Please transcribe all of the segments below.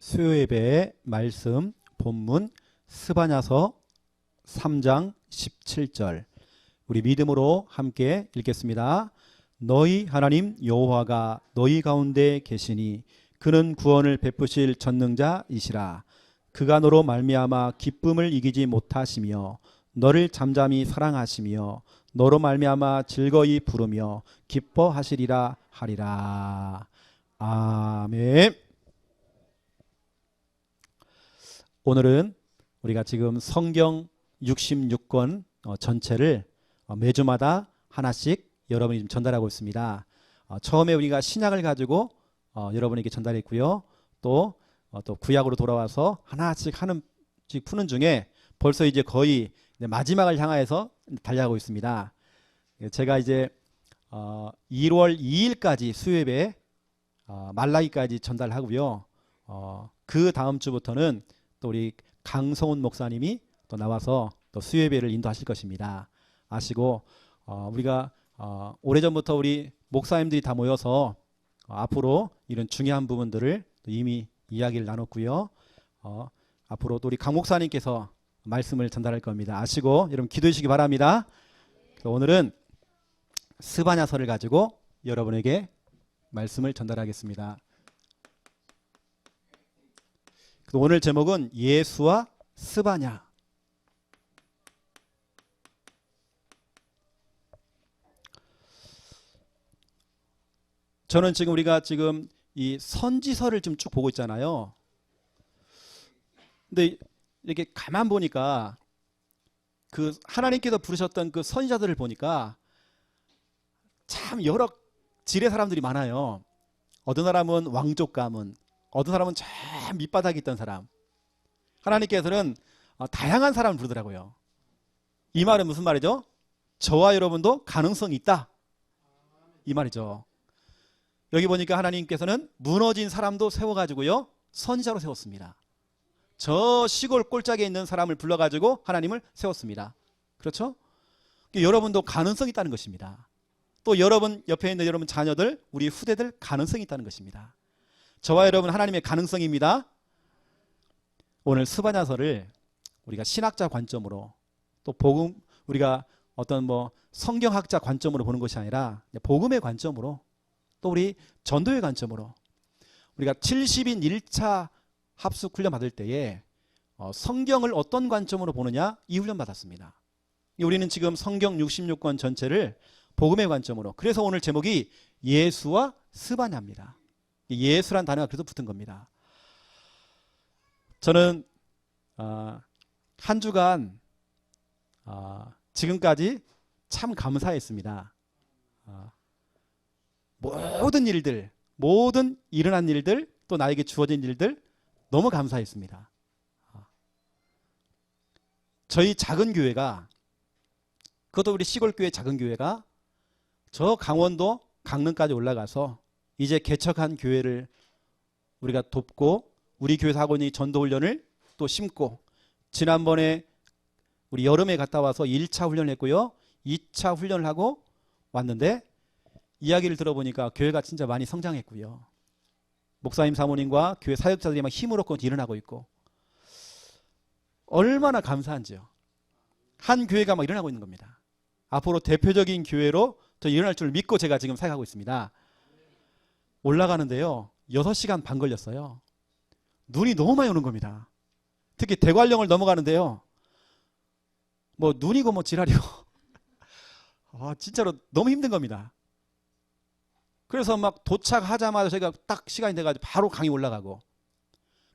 수요예배의 말씀 본문 스바냐서 3장 17절 우리 믿음으로 함께 읽겠습니다. 너희 하나님 여호와가 너희 가운데 계시니 그는 구원을 베푸실 전능자이시라. 그가 너로 말미암아 기쁨을 이기지 못하시며 너를 잠잠히 사랑하시며 너로 말미암아 즐거이 부르며 기뻐하시리라 하리라. 아멘. 오늘은 우리가 지금 성경 66권 전체를 매주마다 하나씩 여러분이 좀 전달하고 있습니다. 처음에 우리가 신약을 가지고 여러분에게 전달했고요. 또 구약으로 돌아와서 하나씩 푸는 중에 벌써 이제 거의 마지막을 향해서 달려가고 있습니다. 제가 이제 1월 2일까지 수요예배 말라기까지 전달하고요. 그 다음 주부터는 또 우리 강성훈 목사님이 또 나와서 또 수요예배를 인도하실 것입니다. 아시고 우리가 오래전부터 우리 목사님들이 다 모여서 앞으로 이런 중요한 부분들을 또 이미 이야기를 나눴고요. 앞으로 또 우리 강 목사님께서 말씀을 전달할 겁니다. 아시고 여러분 기도해 주시기 바랍니다. 오늘은 스바냐서를 가지고 여러분에게 말씀을 전달하겠습니다. 오늘 제목은 예수와 스바냐. 저는 지금 우리가 지금 이 선지서를 좀 쭉 보고 있잖아요. 근데 이렇게 가만 보니까 그 하나님께서 부르셨던 그 선지자들을 보니까 참 여러 질의 사람들이 많아요. 어떤 사람은 왕족 가문, 어떤 사람은 저 밑바닥에 있던 사람. 하나님께서는 다양한 사람을 부르더라고요. 이 말은 무슨 말이죠? 저와 여러분도 가능성이 있다, 이 말이죠. 여기 보니까 하나님께서는 무너진 사람도 세워가지고요 선지자로 세웠습니다. 저 시골 꼴짝에 있는 사람을 불러가지고 하나님을 세웠습니다. 그렇죠? 여러분도 가능성이 있다는 것입니다. 또 여러분 옆에 있는 여러분 자녀들, 우리 후대들 가능성이 있다는 것입니다. 저와 여러분 하나님의 가능성입니다. 오늘 스바냐서를 우리가 신학자 관점으로 또 복음, 우리가 어떤 성경학자 관점으로 보는 것이 아니라 복음의 관점으로 또 우리 전도의 관점으로 우리가 70인 1차 합숙 훈련 받을 때에 성경을 어떤 관점으로 보느냐, 이 훈련 받았습니다. 우리는 지금 성경 66권 전체를 복음의 관점으로, 그래서 오늘 제목이 예수와 스바냐입니다. 예수란 단어가 그래서 붙은 겁니다. 저는 한 주간 지금까지 참 감사했습니다. 모든 일들, 모든 일어난 일들, 또 나에게 주어진 일들 너무 감사했습니다. 저희 작은 교회가, 그것도 우리 시골 교회 작은 교회가 저 강원도 강릉까지 올라가서 이제 개척한 교회를 우리가 돕고 우리 교회에서 하고 있는 전도훈련을 또 심고, 지난번에 우리 여름에 갔다 와서 1차 훈련을 했고요 2차 훈련을 하고 왔는데 이야기를 들어보니까 교회가 진짜 많이 성장했고요. 목사님 사모님과 교회 사역자들이 막 힘을 얻고 일어나고 있고 얼마나 감사한지요. 한 교회가 막 일어나고 있는 겁니다. 앞으로 대표적인 교회로 더 일어날 줄 믿고 제가 지금 생각하고 있습니다. 올라가는데요 6시간 반 걸렸어요. 눈이 너무 많이 오는 겁니다. 특히 대관령을 넘어가는데요 눈이고 지랄이고 진짜로 너무 힘든 겁니다. 그래서 막 도착하자마자 저희가 딱 시간이 돼가지고 바로 강의 올라가고,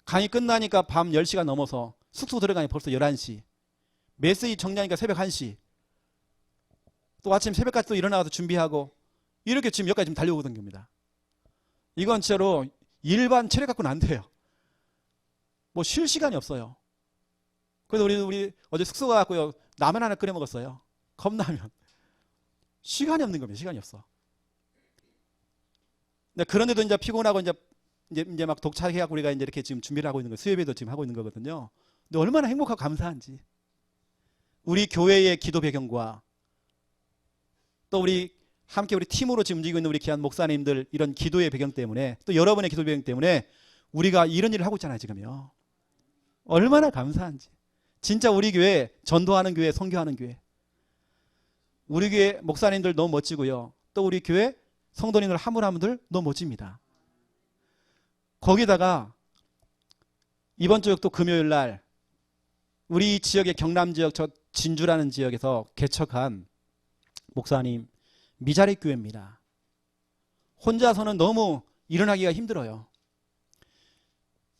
강의 끝나니까 밤 10시가 넘어서 숙소 들어가니 벌써 11시, 메시지 정리하니까 새벽 1시, 또 아침 새벽까지 또 일어나서 준비하고, 이렇게 지금 여기까지 지금 달려오거든 겁니다. 이건 진짜로 일반 체력 갖고는 안 돼요. 쉴 시간이 없어요. 그래서 우리 어제 숙소 가갖고요 라면 하나 끓여 먹었어요. 컵라면. 시간이 없는 겁니다. 시간이 없어. 그런데도 이제 피곤하고 이제 막 독차해갖고 우리가 이제 이렇게 지금 준비를 하고 있는 거예요. 수요예배도 지금 하고 있는 거거든요. 근데 얼마나 행복하고 감사한지. 우리 교회의 기도 배경과 또 우리 함께 우리 팀으로 지금 움직이고 있는 우리 귀한 목사님들 이런 기도의 배경 때문에, 또 여러분의 기도 배경 때문에 우리가 이런 일을 하고 있잖아요, 지금요. 얼마나 감사한지. 진짜 우리 교회 전도하는 교회, 선교하는 교회. 우리 교회 목사님들 너무 멋지고요. 또 우리 교회 성도님들 한 분 한 분들 너무 멋집니다. 거기다가 이번 주 또 금요일 날 우리 지역의 경남 지역 저 진주라는 지역에서 개척한 목사님 미자립 교회입니다. 혼자서는 너무 일어나기가 힘들어요.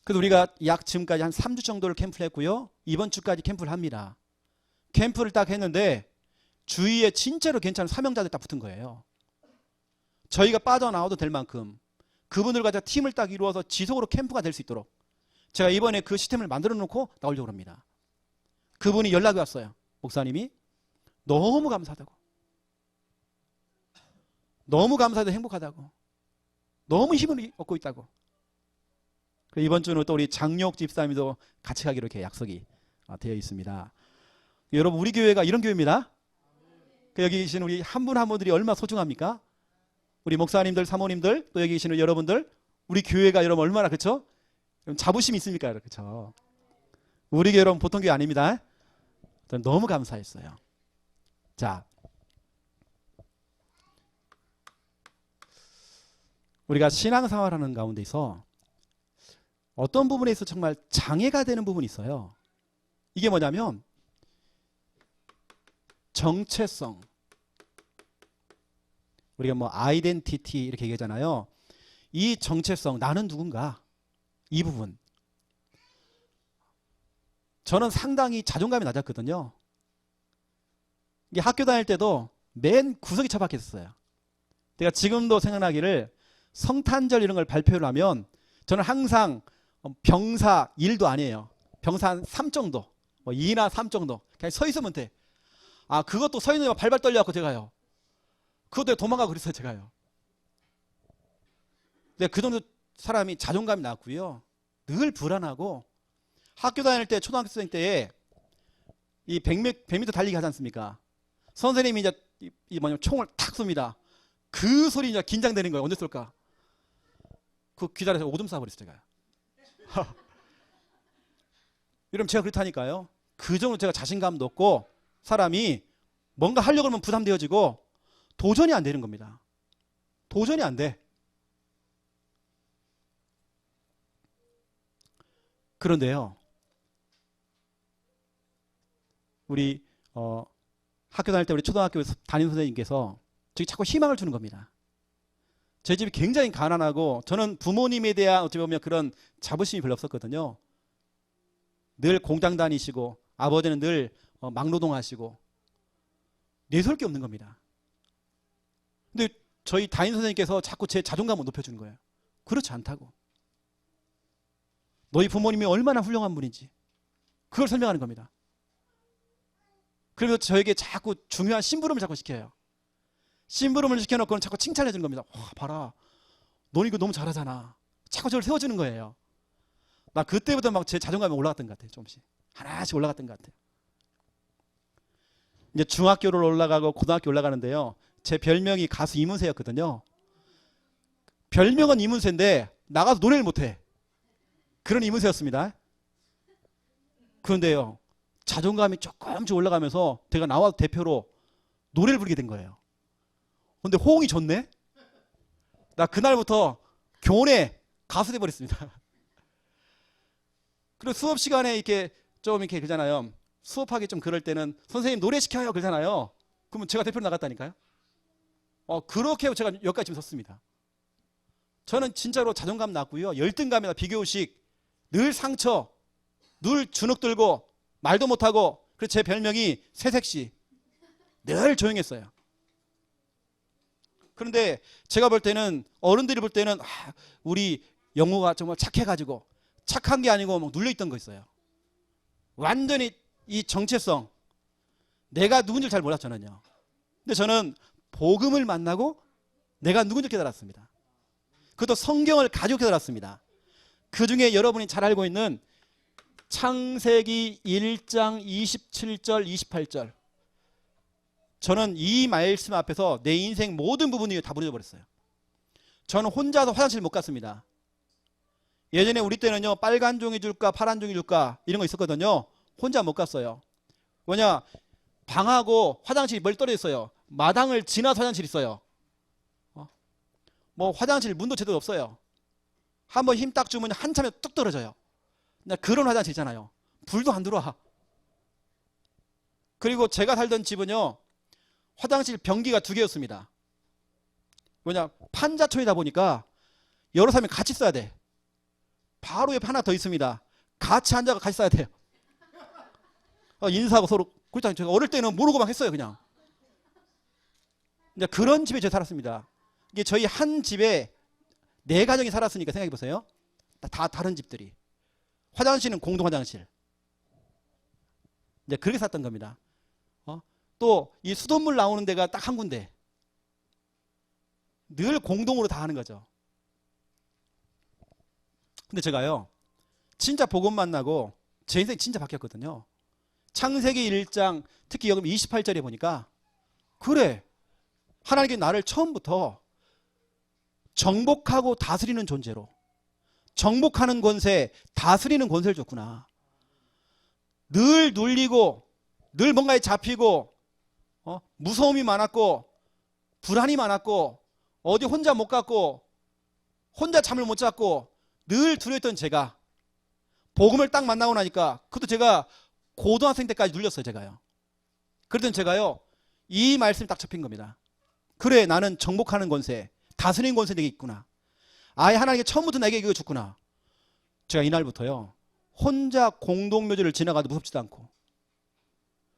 그래서 우리가 약 지금까지 한 3주 정도를 캠프를 했고요. 이번 주까지 캠프를 합니다. 캠프를 딱 했는데 주위에 진짜로 괜찮은 사명자들 딱 붙은 거예요. 저희가 빠져나와도 될 만큼 그분들과 팀을 딱 이루어서 지속으로 캠프가 될 수 있도록 제가 이번에 그 시스템을 만들어 놓고 나오려고 합니다. 그분이 연락이 왔어요. 목사님이 너무 감사하다고. 너무 감사하고 행복하다고. 너무 힘을 얻고 있다고. 이번 주는 또 우리 장yok 집사님도 같이 가기로 이렇게 약속이 되어 있습니다. 여러분 우리 교회가 이런 교회입니다. 여기 계신 우리 한 분 한 분들이 얼마나 소중합니까? 우리 목사님들, 사모님들, 또 여기 계시는 여러분들, 우리 교회가 여러분 얼마나 그렇죠? 자부심이 있습니까? 그렇죠? 우리 교회 여러분 보통 교회 아닙니다. 저는 너무 감사했어요. 자, 우리가 신앙생활하는 가운데서 어떤 부분에서 정말 장애가 되는 부분이 있어요. 이게 뭐냐면 정체성. 우리가 뭐 아이덴티티 이렇게 얘기하잖아요. 이 정체성, 나는 누군가, 이 부분. 저는 상당히 자존감이 낮았거든요. 이게 학교 다닐 때도 맨 구석에 처박혔어요. 제가 지금도 생각나기를 성탄절 이런 걸 발표를 하면 저는 항상 병사 1도 아니에요. 병사 한 3 정도, 뭐 2나 3 정도. 그냥 서 있으면 돼. 아, 그것도 서 있는 거 발발 떨려갖고 제가요. 그것도 도망가고 그랬어요, 제가요. 근데 그 정도 사람이 자존감이 낮고요. 늘 불안하고 학교 다닐 때 초등학생 때에 이 100m 달리기 하지 않습니까? 선생님이 이제 총을 탁 쏩니다. 그 소리 이제 긴장되는 거예요. 언제 쏠까? 그 기다려서 오줌 싸버렸어요, 제가요. 이러면 제가 그렇다니까요. 그 정도로 제가 자신감도 없고 사람이 뭔가 하려고 하면 부담되어지고 도전이 안 되는 겁니다. 도전이 안 돼. 그런데요, 우리 학교 다닐 때 우리 초등학교 담임 선생님께서 저기 자꾸 희망을 주는 겁니다. 제 집이 굉장히 가난하고 저는 부모님에 대한 어찌 보면 그런 자부심이 별로 없었거든요. 늘 공장 다니시고 아버지는 늘 막노동하시고 내세울 게 없는 겁니다. 근데 저희 담임 선생님께서 자꾸 제 자존감을 높여주는 거예요. 그렇지 않다고. 너희 부모님이 얼마나 훌륭한 분인지 그걸 설명하는 겁니다. 그래서 저에게 자꾸 중요한 심부름을 자꾸 시켜요. 심부름을 시켜놓고는 자꾸 칭찬해 주는 겁니다. 와, 봐라, 너 이거 너무 잘하잖아. 자꾸 저를 세워주는 거예요. 나 그때부터 막 제 자존감이 올라갔던 것 같아요. 조금씩 하나씩 올라갔던 것 같아요. 이제 중학교를 올라가고 고등학교 올라가는데요, 제 별명이 가수 이문세였거든요. 별명은 이문세인데 나가서 노래를 못해. 그런 이문세였습니다. 그런데요, 자존감이 조금씩 올라가면서 제가 나와서 대표로 노래를 부르게 된 거예요. 근데 호응이 좋네? 나 그날부터 교내 가수 돼버렸습니다. 그리고 수업 시간에 이렇게 좀 이렇게 그러잖아요. 수업하기 좀 그럴 때는 선생님 노래 시켜요 그러잖아요. 그러면 제가 대표로 나갔다니까요. 그렇게 제가 여기까지 지금 섰습니다. 저는 진짜로 자존감 낮고요, 열등감이나 비교의식, 늘 상처, 늘 주눅 들고 말도 못하고, 그래서 제 별명이 새색시. 늘 조용했어요. 그런데 제가 볼 때는, 어른들이 볼 때는 우리 영호가 정말 착해가지고, 착한 게 아니고 막 눌려있던 거 있어요. 완전히 이 정체성, 내가 누군지 잘 몰랐잖아요. 근데 저는 복음을 만나고 내가 누군지 깨달았습니다. 그것도 성경을 가지고 깨달았습니다. 그 중에 여러분이 잘 알고 있는 창세기 1장 27절 28절, 저는 이 말씀 앞에서 내 인생 모든 부분이 다 무너져 버렸어요. 저는 혼자서 화장실 못 갔습니다. 예전에 우리 때는요, 빨간 종이 줄까 파란 종이 줄까 이런 거 있었거든요. 혼자 못 갔어요. 뭐냐, 방하고 화장실이 멀리 떨어져 있어요. 마당을 지나서 화장실 있어요. 뭐 화장실 문도 제대로 없어요. 한번 힘 딱 주면 한참에 뚝 떨어져요. 그런 화장실 있잖아요. 불도 안 들어와. 그리고 제가 살던 집은요, 화장실 변기가 2개였습니다. 뭐냐, 판자촌이다 보니까 여러 사람이 같이 써야 돼. 바로 옆에 하나 더 있습니다. 같이 앉아서 같이 써야 돼요. 인사하고 서로. 그렇잖아요. 제가 어릴 때는 모르고 막 했어요, 그냥. 이제 그런 집에 제가 살았습니다. 이게 저희 한 집에 4가정이 살았으니까 생각해 보세요. 다 다른 집들이. 화장실은 공동 화장실. 이제 그렇게 살았던 겁니다. 또 이 수돗물 나오는 데가 딱 한 군데. 늘 공동으로 다 하는 거죠. 근데 제가요, 진짜 복음 만나고 제 인생이 진짜 바뀌었거든요. 창세기 1장 특히 여기 28절에 보니까 그래, 하나님께 나를 처음부터 정복하고 다스리는 존재로, 정복하는 권세, 다스리는 권세를 줬구나. 늘 눌리고 늘 뭔가에 잡히고 무서움이 많았고 불안이 많았고 어디 혼자 못 갔고 혼자 잠을 못 잤고 늘 두려웠던 제가 복음을 딱 만나고 나니까, 그것도 제가 고등학생 때까지 눌렸어요. 제가요. 그랬더니 제가요, 이 말씀이 딱 잡힌 겁니다. 그래, 나는 정복하는 권세, 다스리는 권세 내게 있구나. 아예 하나님께 처음부터 내게 이거 줬구나. 제가 이날부터요, 혼자 공동묘지를 지나가도 무섭지도 않고.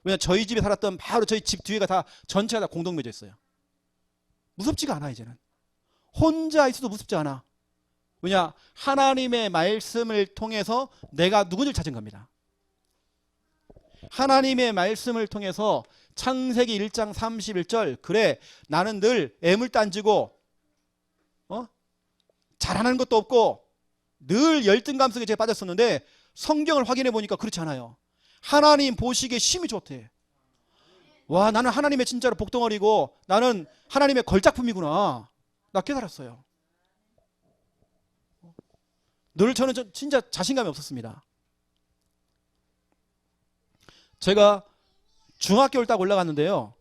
왜냐, 저희 집에 살았던 바로 저희 집 뒤에가 다 전체가 다 공동묘지였어요. 무섭지가 않아. 이제는 혼자 있어도 무섭지 않아. 왜냐, 하나님의 말씀을 통해서 내가 누군지를 찾은 겁니다. 하나님의 말씀을 통해서 창세기 1장 31절, 그래 나는 늘 애물단지고 잘하는 것도 없고 늘 열등감 속에 제가 빠졌었는데, 성경을 확인해 보니까 그렇지 않아요. 하나님 보시기에 심히 좋대. 와, 나는 하나님의 진짜로 복덩어리고 나는 하나님의 걸작품이구나. 나 깨달았어요. 늘 저는 진짜 자신감이 없었습니다. 제가 중학교를 딱 올라갔는데요,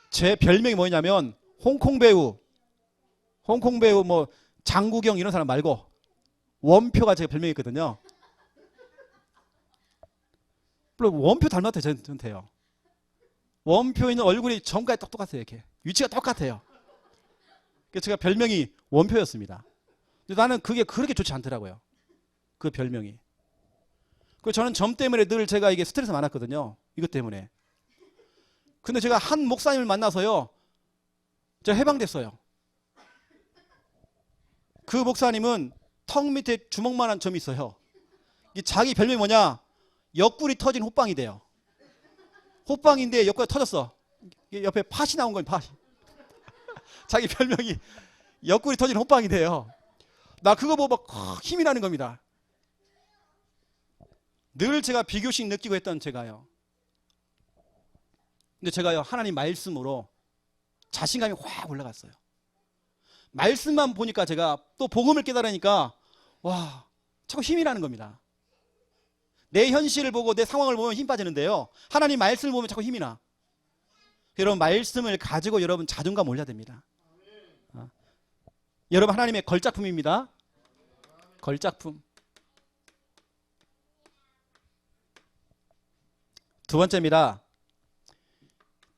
제 별명이 뭐냐면 홍콩 배우 뭐 장국영 이런 사람 말고 원표가 제 별명이거든요. 물론 원표 닮았대요. 저한테요. 원표 있는 얼굴이 전까지 똑똑하세요. 이렇게 위치가 똑같아요. 그래서 제가 별명이 원표였습니다. 근데 나는 그게 그렇게 좋지 않더라고요, 그 별명이. 그 저는 점 때문에 늘 제가 이게 스트레스 많았거든요. 이것 때문에. 근데 제가 한 목사님을 만나서요, 제가 해방됐어요. 그 목사님은 턱 밑에 주먹만한 점이 있어요. 자기 별명이 뭐냐, 옆구리 터진 호빵이 돼요. 호빵인데 옆구리 터졌어. 옆에 팥이 나온 거예요. 팥이. 자기 별명이 옆구리 터진 호빵이 돼요. 나 그거 보고 막 힘이 나는 겁니다. 늘 제가 비교식 느끼고 했던 제가요. 근데 제가요, 하나님 말씀으로 자신감이 확 올라갔어요. 말씀만 보니까 제가 또 복음을 깨달으니까 와, 자꾸 힘이 나는 겁니다. 내 현실을 보고 내 상황을 보면 힘 빠지는데요, 하나님 말씀을 보면 자꾸 힘이 나. 여러분, 말씀을 가지고 여러분 자존감 올려야 됩니다. 여러분, 하나님의 걸작품입니다. 걸작품. 두 번째입니다.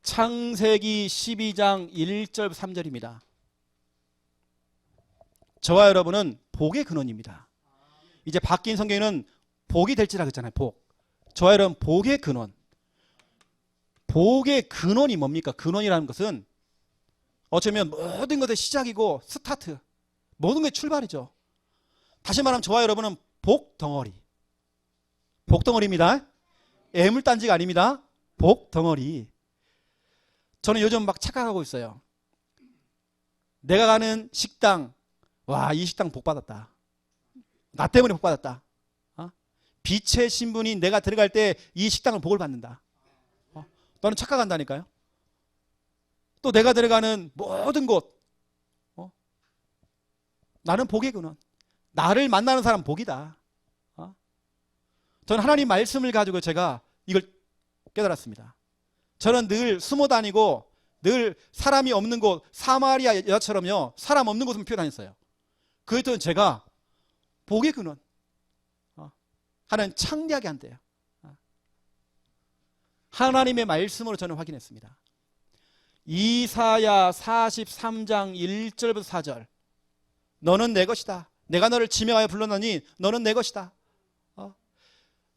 창세기 12장 1절 3절입니다. 저와 여러분은 복의 근원입니다. 이제 바뀐 성경에는 복이 될지라 그랬잖아요. 복. 저와 여러분, 복의 근원. 복의 근원이 뭡니까? 근원이라는 것은 어쩌면 모든 것의 시작이고 스타트, 모든 것의 출발이죠. 다시 말하면 저와 여러분은 복덩어리. 복덩어리입니다. 애물단지가 아닙니다. 복덩어리. 저는 요즘 막 착각하고 있어요. 내가 가는 식당, 와, 이 식당 복받았다. 나 때문에 복받았다. 빛의 신분인 내가 들어갈 때 이 식당은 복을 받는다. 너는 착각한다니까요. 또 내가 들어가는 모든 곳, 나는 복의 근원. 나를 만나는 사람 복이다. 저는 하나님 말씀을 가지고 제가 이걸 깨달았습니다. 저는 늘 숨어 다니고 늘 사람이 없는 곳, 사마리아 여자처럼요, 사람 없는 곳을 피어 다녔어요. 그랬더니 제가 복의 근원, 하나님 창대하게 한대요. 하나님의 말씀으로 저는 확인했습니다. 이사야 43장 1절부터 4절. 너는 내 것이다. 내가 너를 지명하여 불렀노니 너는 내 것이다.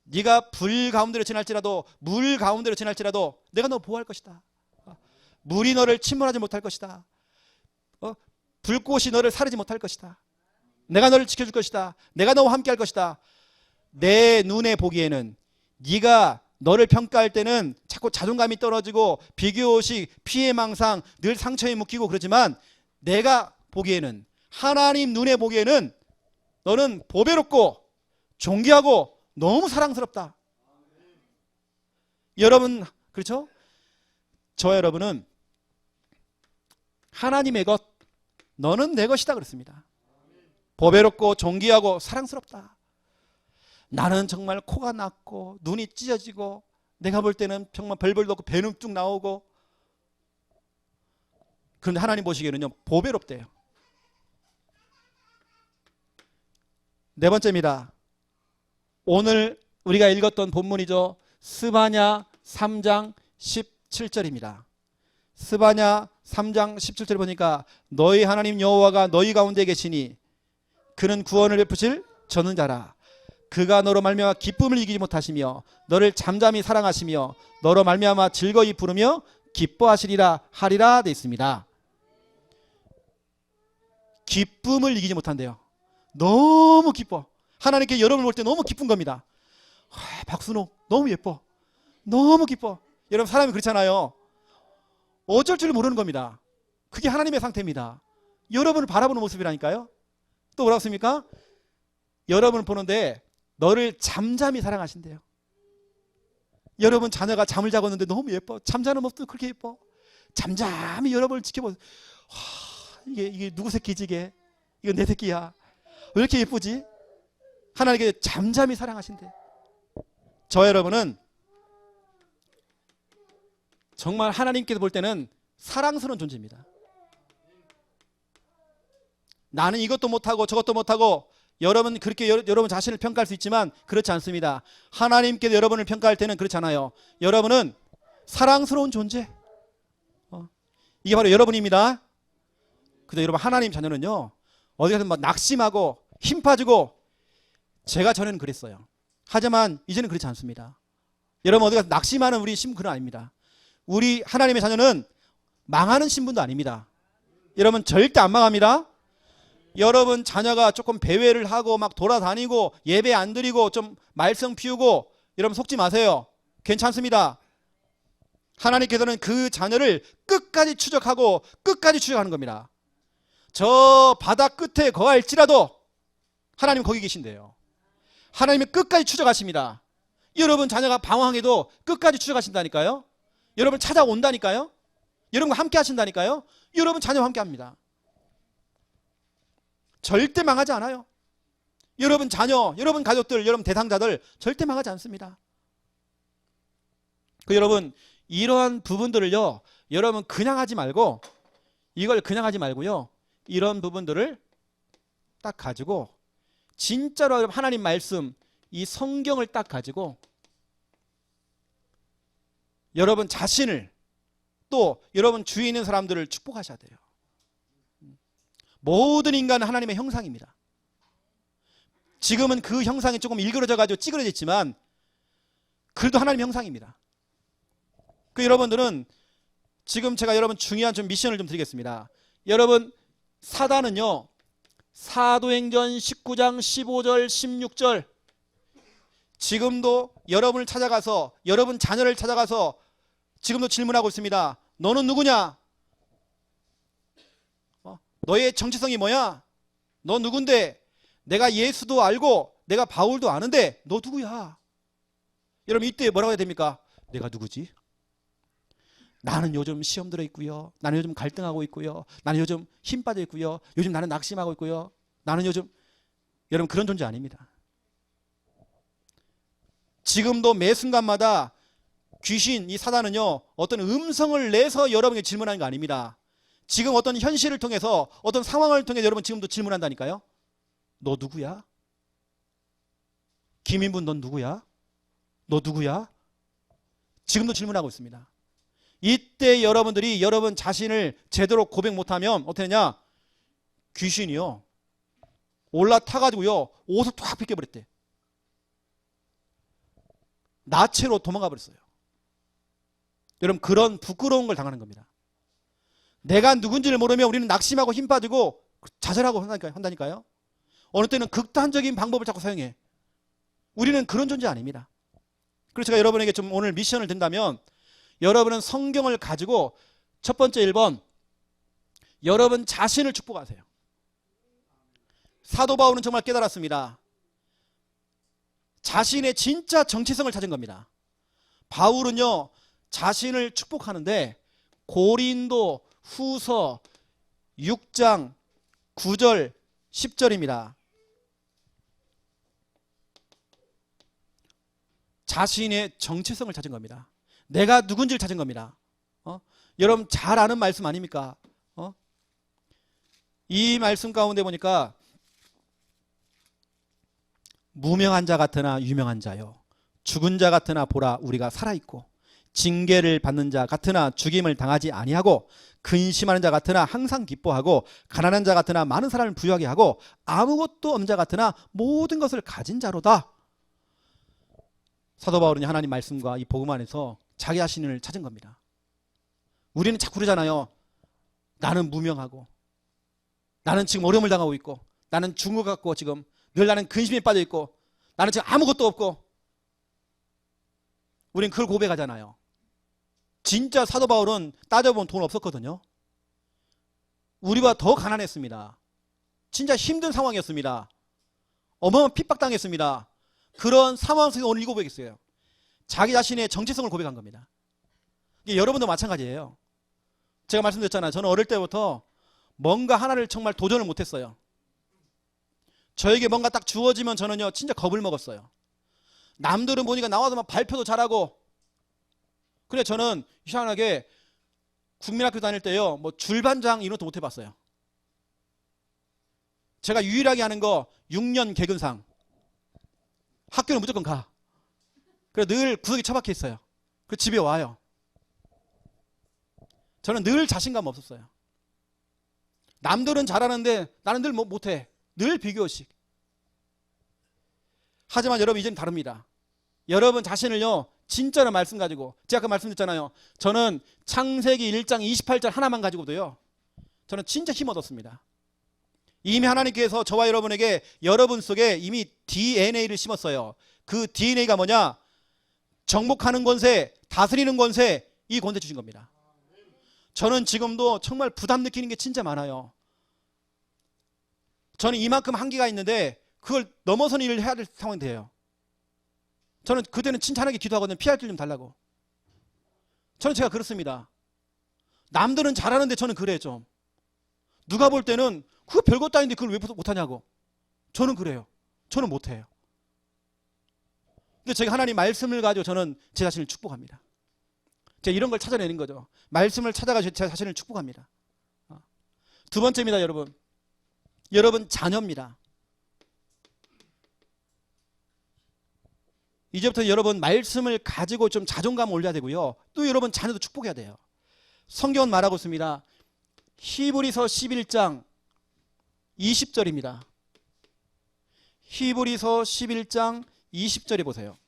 네가 불 가운데로 지날지라도 물 가운데로 지날지라도 내가 너 보호할 것이다. 물이 너를 침몰하지 못할 것이다. 불꽃이 너를 사르지 못할 것이다. 내가 너를 지켜줄 것이다. 내가 너와 함께 할 것이다. 내 눈에 보기에는 네가 너를 평가할 때는 자꾸 자존감이 떨어지고 비교의식, 피해망상, 늘 상처에 묶이고 그러지만 내가 보기에는, 하나님 눈에 보기에는 너는 보배롭고 존귀하고 너무 사랑스럽다. 여러분, 그렇죠? 저 여러분은 하나님의 것, 너는 내 것이다 그랬습니다. 보배롭고 존귀하고 사랑스럽다. 나는 정말 코가 났고 눈이 찢어지고 내가 볼 때는 정말 별볼도 없고 배는 뚝 나오고, 그런데 하나님 보시기에는요 보배롭대요. 네 번째입니다. 오늘 우리가 읽었던 본문이죠. 스바냐 3장 17절입니다. 스바냐 3장 17절 보니까 너희 하나님 여호와가 너희 가운데 계시니 그는 구원을 베푸실 전능자라. 그가 너로 말미암아 기쁨을 이기지 못하시며 너를 잠잠히 사랑하시며 너로 말미암아 즐거이 부르며 기뻐하시리라 하리라 되어 있습니다. 기쁨을 이기지 못한대요. 너무 기뻐. 하나님께 여러분을 볼 때 너무 기쁜 겁니다. 박순옥 너무 예뻐. 너무 기뻐. 여러분 사람이 그렇잖아요. 어쩔 줄 모르는 겁니다. 그게 하나님의 상태입니다. 여러분을 바라보는 모습이라니까요. 또 뭐라고 씁니까? 여러분을 보는데 너를 잠잠히 사랑하신대요. 여러분 자녀가 잠을 자고 있는데 너무 예뻐. 잠자는 모습도 그렇게 예뻐. 잠잠히 여러분을 지켜보세요. 이게 누구 새끼지 이게? 이건 내 새끼야. 왜 이렇게 예쁘지? 하나님께 잠잠히 사랑하신대. 저 여러분은 정말 하나님께서 볼 때는 사랑스러운 존재입니다. 나는 이것도 못하고 저것도 못하고, 여러분 그렇게 여러분 자신을 평가할 수 있지만 그렇지 않습니다. 하나님께서 여러분을 평가할 때는 그렇지 않아요. 여러분은 사랑스러운 존재. 이게 바로 여러분입니다. 근데 여러분 하나님 자녀는요 어디 가서 막 낙심하고 힘 빠지고, 제가 전에는 그랬어요. 하지만 이제는 그렇지 않습니다. 여러분 어디 가서 낙심하는 우리 신분은 아닙니다. 우리 하나님의 자녀는 망하는 신분도 아닙니다. 여러분 절대 안 망합니다. 여러분 자녀가 조금 배회를 하고 막 돌아다니고 예배 안 드리고 좀 말썽 피우고, 여러분 속지 마세요. 괜찮습니다. 하나님께서는 그 자녀를 끝까지 추적하고 끝까지 추적하는 겁니다. 저 바다 끝에 거할지라도 하나님 거기 계신대요. 하나님이 끝까지 추적하십니다. 여러분 자녀가 방황해도 끝까지 추적하신다니까요. 여러분 찾아온다니까요. 여러분과 함께 하신다니까요. 여러분 자녀와 함께 합니다. 절대 망하지 않아요. 여러분 자녀, 여러분 가족들, 여러분 대상자들 절대 망하지 않습니다. 여러분 이러한 부분들을요, 여러분 그냥 하지 말고, 이걸 그냥 하지 말고요, 이런 부분들을 딱 가지고 진짜로 하나님 말씀, 이 성경을 딱 가지고 여러분 자신을, 또 여러분 주위에 있는 사람들을 축복하셔야 돼요. 모든 인간은 하나님의 형상입니다. 지금은 그 형상이 조금 일그러져 가지고 찌그러져 있지만 그래도 하나님의 형상입니다. 여러분들은 지금 제가 여러분 중요한 좀 미션을 좀 드리겠습니다. 여러분 사단은요, 사도행전 19장 15절 16절 지금도 여러분을 찾아가서, 여러분 자녀를 찾아가서 지금도 질문하고 있습니다. 너는 누구냐? 너의 정체성이 뭐야? 너 누군데? 내가 예수도 알고 내가 바울도 아는데 너 누구야? 여러분 이때 뭐라고 해야 됩니까? 내가 누구지? 나는 요즘 시험 들어 있고요. 나는 요즘 갈등하고 있고요. 나는 요즘 힘 빠져 있고요. 요즘 나는 낙심하고 있고요. 나는 요즘, 여러분 그런 존재 아닙니다. 지금도 매 순간마다 귀신, 이 사단은요 어떤 음성을 내서 여러분에게 질문하는 거 아닙니다. 지금 어떤 현실을 통해서 어떤 상황을 통해 여러분 지금도 질문한다니까요. 너 누구야? 김인분 넌 누구야? 너 누구야? 지금도 질문하고 있습니다. 이때 여러분들이 여러분 자신을 제대로 고백 못하면 어떻게 되냐? 귀신이요 올라타가지고요 옷을 탁 벗겨버렸대. 나체로 도망가 버렸어요. 여러분 그런 부끄러운 걸 당하는 겁니다. 내가 누군지를 모르면 우리는 낙심하고 힘 빠지고 좌절하고 한다니까요. 어느 때는 극단적인 방법을 자꾸 사용해. 우리는 그런 존재 아닙니다. 그래서 제가 여러분에게 좀 오늘 미션을 든다면 여러분은 성경을 가지고 첫 번째 1번 여러분 자신을 축복하세요. 사도 바울은 정말 깨달았습니다. 자신의 진짜 정체성을 찾은 겁니다. 바울은요 자신을 축복하는데 고린도 후서 6장 9절 10절입니다. 자신의 정체성을 찾은 겁니다. 내가 누군지를 찾은 겁니다. 여러분 잘 아는 말씀 아닙니까? 이 말씀 가운데 보니까 무명한 자 같으나 유명한 자요 죽은 자 같으나 보라 우리가 살아있고 징계를 받는 자 같으나 죽임을 당하지 아니하고 근심하는 자 같으나 항상 기뻐하고 가난한 자 같으나 많은 사람을 부유하게 하고 아무것도 없는 자 같으나 모든 것을 가진 자로다. 사도 바울은 하나님 말씀과 이 복음 안에서 자기 자신을 찾은 겁니다. 우리는 자꾸 그러잖아요. 나는 무명하고 나는 지금 어려움을 당하고 있고 나는 죽은 것 같고 지금 늘 나는 근심에 빠져 있고 나는 지금 아무것도 없고 우린 그걸 고백하잖아요. 진짜 사도 바울은 따져보면 돈 없었거든요. 우리보다 더 가난했습니다. 진짜 힘든 상황이었습니다. 어마어마한 핍박당했습니다. 그런 상황 속에서 오늘 이 고백했어요. 자기 자신의 정체성을 고백한 겁니다. 이게 여러분도 마찬가지예요. 제가 말씀드렸잖아요. 저는 어릴 때부터 뭔가 하나를 정말 도전을 못했어요. 저에게 뭔가 딱 주어지면 저는요 진짜 겁을 먹었어요. 남들은 보니까 나와서 막 발표도 잘하고. 근데 저는 희한하게 국민학교 다닐 때요 뭐 줄반장 이런 것도 못 해봤어요. 제가 유일하게 하는 거 6년 개근상. 학교는 무조건 가. 그래서 늘 구석에 처박혀 있어요. 그래서 집에 와요. 저는 늘 자신감 없었어요. 남들은 잘하는데 나는 늘 못해. 늘 비교식. 하지만 여러분 이제는 다릅니다. 여러분 자신을요 진짜로 말씀 가지고 제가 아까 말씀드렸잖아요. 저는 창세기 1장 28절 하나만 가지고도요 저는 진짜 힘 얻었습니다. 이미 하나님께서 저와 여러분에게 여러분 속에 이미 DNA를 심었어요. 그 DNA가 뭐냐? 정복하는 권세, 다스리는 권세, 이 권세 주신 겁니다. 저는 지금도 정말 부담 느끼는 게 진짜 많아요. 저는 이만큼 한계가 있는데 그걸 넘어선 일을 해야 될 상황이 돼요. 저는 그때는 칭찬하게 기도하거든요. 피할 길 좀 달라고. 저는 제가 그렇습니다. 남들은 잘하는데 저는 그래요 좀. 누가 볼 때는 그거 별것도 아닌데 그걸 왜 못하냐고. 저는 그래요. 저는 못해요. 근데 제가 하나님 말씀을 가지고 저는 제 자신을 축복합니다. 제가 이런 걸 찾아내는 거죠. 말씀을 찾아가지고 제 자신을 축복합니다. 두 번째입니다 여러분. 여러분 자녀입니다. 이제부터 여러분 말씀을 가지고 좀 자존감을 올려야 되고요. 또 여러분 자녀도 축복해야 돼요. 성경은 말하고 있습니다. 히브리서 11장 20절입니다. 히브리서 11장 20절에 보세요.